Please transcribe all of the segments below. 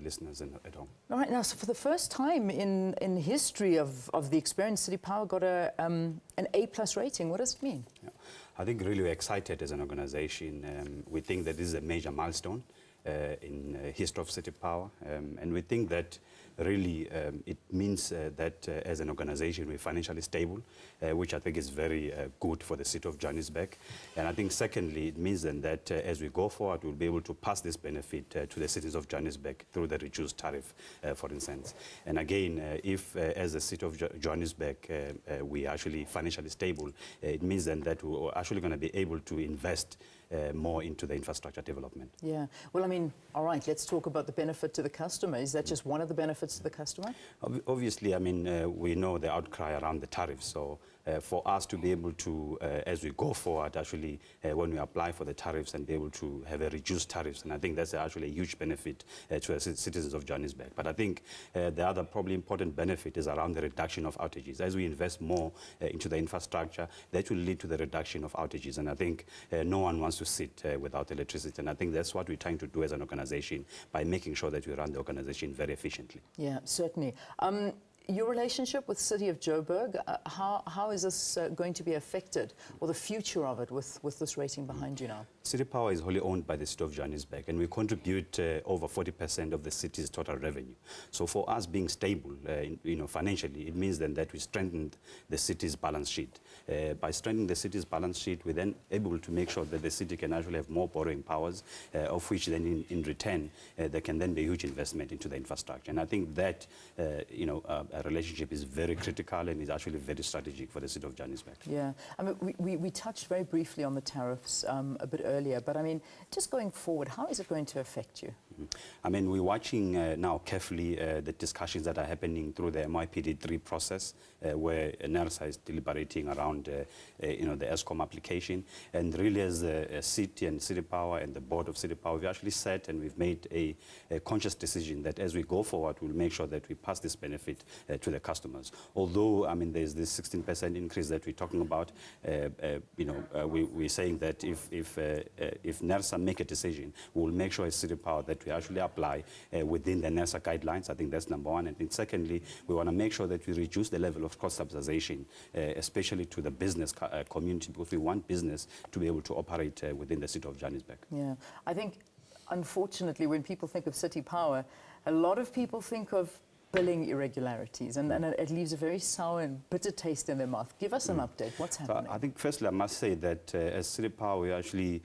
listeners at home. All right, now, so for the first time in history of the experience, City Power got an A+ rating. What does it mean? Yeah. I think really we're excited as an organization. We think that this is a major milestone in the history of City Power, and we think that really it means that as an organization we're financially stable, which I think is very good for the city of Johannesburg. And I think secondly it means then that as we go forward we'll be able to pass this benefit to the citizens of Johannesburg through the reduced tariff, for instance. And again, if as the city of Johannesburg we are actually financially stable, it means then that we're actually going to be able to invest more into the infrastructure development. Yeah. Well, I mean, all right, let's talk about the benefit to the customer. Is that just one of the benefits to the customer? Obviously, I mean, we know the outcry around the tariffs. So for us to be able to, as we go forward, actually, when we apply for the tariffs and be able to have a reduced tariffs, and I think that's actually a huge benefit to the citizens of Johannesburg. But I think the other probably important benefit is around the reduction of outages. As we invest more into the infrastructure, that will lead to the reduction of outages. And I think no one wants to sit without electricity. And I think that's what we're trying to do as an organization by making sure that we run the organization very efficiently. Yeah, certainly. Your relationship with City of Joburg, how is this going to be affected, or the future of it with this rating behind you now? City Power is wholly owned by the city of Johannesburg, and we contribute over 40% of the city's total revenue. So for us being stable, financially, it means then that we strengthened the city's balance sheet. By strengthening the city's balance sheet, we're then able to make sure that the city can actually have more borrowing powers, of which then in return, there can then be huge investment into the infrastructure. And I think that, a relationship is very critical and is actually very strategic for the city of Johannesburg. Yeah, I mean, we touched very briefly on the tariffs a bit earlier, but I mean, just going forward, how is it going to affect you? I mean, we're watching now carefully the discussions that are happening through the MIPD3 process, where NERSA is deliberating around, the ESCOM application. And really, as a city and City Power and the board of City Power, we've actually said and we've made a conscious decision that as we go forward, we'll make sure that we pass this benefit to the customers. Although, I mean, there's this 16% increase that we're talking about, we're saying that if NERSA make a decision, we'll make sure as City Power that we actually apply within the NERSA guidelines. I think that's number one. And then secondly, we want to make sure that we reduce the level of cost subsidization, especially to the business community, because we want business to be able to operate within the city of Johannesburg. Yeah, I think, unfortunately, when people think of City Power, a lot of people think of billing irregularities, and it leaves a very sour and bitter taste in their mouth. Give us an update. What's happening? So I think firstly I must say that as City Power we actually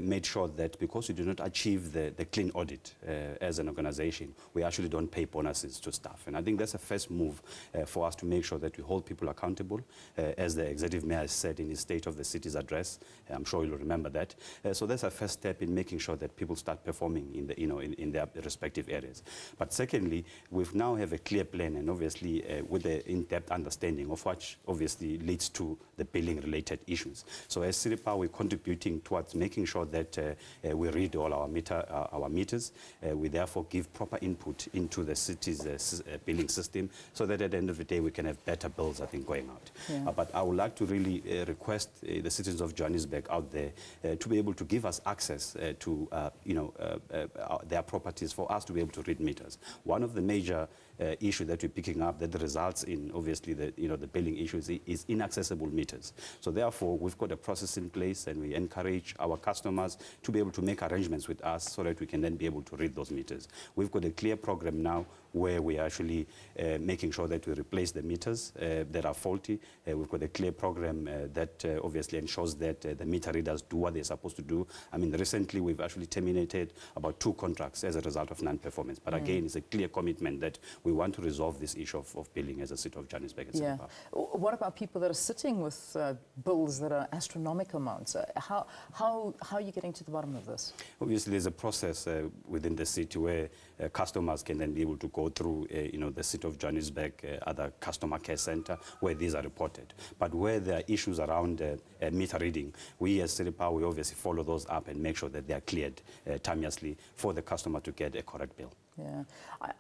made sure that because we do not achieve the clean audit as an organization, we actually don't pay bonuses to staff. And I think that's a first move for us to make sure that we hold people accountable, as the Executive Mayor has said in his State of the City's address. I'm sure you'll remember that. So that's a first step in making sure that people start performing in the, in their respective areas. But secondly, we've now have a clear plan, and obviously with the in-depth understanding of what obviously leads to the billing-related issues. So as City Power, we're contributing towards making sure that we read all our meters. We therefore give proper input into the city's billing system, so that at the end of the day we can have better bills, I think, going out. Yeah. But I would like to really request the citizens of Johannesburg out there to be able to give us access to their properties for us to be able to read meters. One of the major issue that we're picking up that results in obviously the billing issues is inaccessible meters. So therefore we've got a process in place, and we encourage our customers to be able to make arrangements with us so that we can then be able to read those meters. We've got a clear program now where we're actually making sure that we replace the meters that are faulty. We've got a clear program that obviously ensures that the meter readers do what they're supposed to do. I mean, recently we've actually terminated about 2 contracts as a result of non-performance. But again, it's a clear commitment that we want to resolve this issue of billing as a city of Johannesburg. Yeah. What about people that are sitting with bills that are astronomical amounts? How are you getting to the bottom of this? Obviously, there's a process within the city where customers can then be able to go through, the city of Johannesburg, other customer care center, where these are reported. But where there are issues around meter reading, we as City Power, we obviously follow those up and make sure that they are cleared timeously for the customer to get a correct bill. Yeah,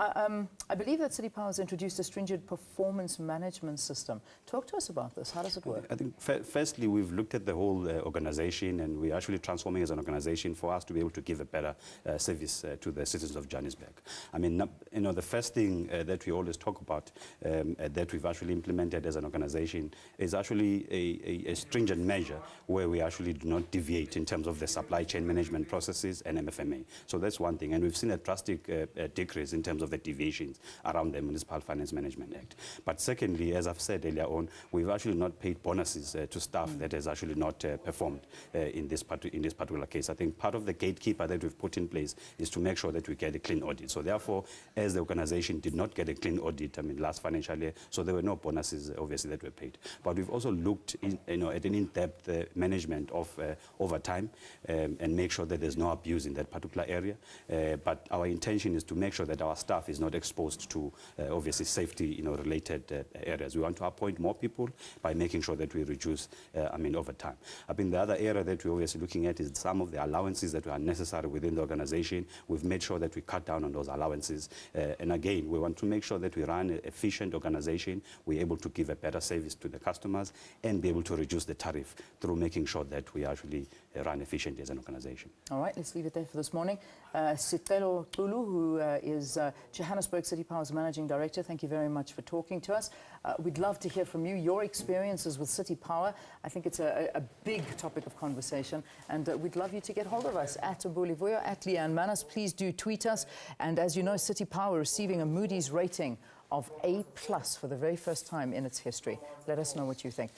I believe that City Power has introduced a stringent performance management system. Talk to us about this. How does it work? I think firstly, we've looked at the whole organization, and we're actually transforming as an organization for us to be able to give a better service to the citizens of Johannesburg. I mean, the first thing that we always talk about that we've actually implemented as an organization is actually a stringent measure where we actually do not deviate in terms of the supply chain management processes and MFMA. So that's one thing. And we've seen a drastic decrease in terms of the deviations around the Municipal Finance Management Act. But secondly, as I've said earlier on, we've actually not paid bonuses to staff that has actually not performed in this particular case. I think part of the gatekeeper that we've put in place is to make sure that we get a clean audit. So therefore, as the organization did not get a clean audit, I mean, last financial year, so there were no bonuses, obviously, that were paid. But we've also looked at an in-depth management of overtime and make sure that there's no abuse in that particular area. But our intention is to make sure that our staff is not exposed to, obviously, safety, related areas. We want to appoint more people by making sure that we reduce, overtime. I think the other area that we're obviously looking at is some of the allowances that are necessary within the organization. We've made sure that we cut down on those allowances. And again, we want to make sure that we run an efficient organization. We're able to give a better service to the customers and be able to reduce the tariff through making sure that we actually run efficiently as an organization. All right, let's leave it there for this morning. Sicelo Tulu, who is Johannesburg City Power's Managing Director, thank you very much for talking to us. We'd love to hear from you, your experiences with City Power. I think it's a big topic of conversation, and we'd love you to get hold of us at Bulivuyo, at Leanne Manas. Please do tweet us. And as you know, City Power receiving a Moody's rating of A+ for the very first time in its history. Let us know what you think.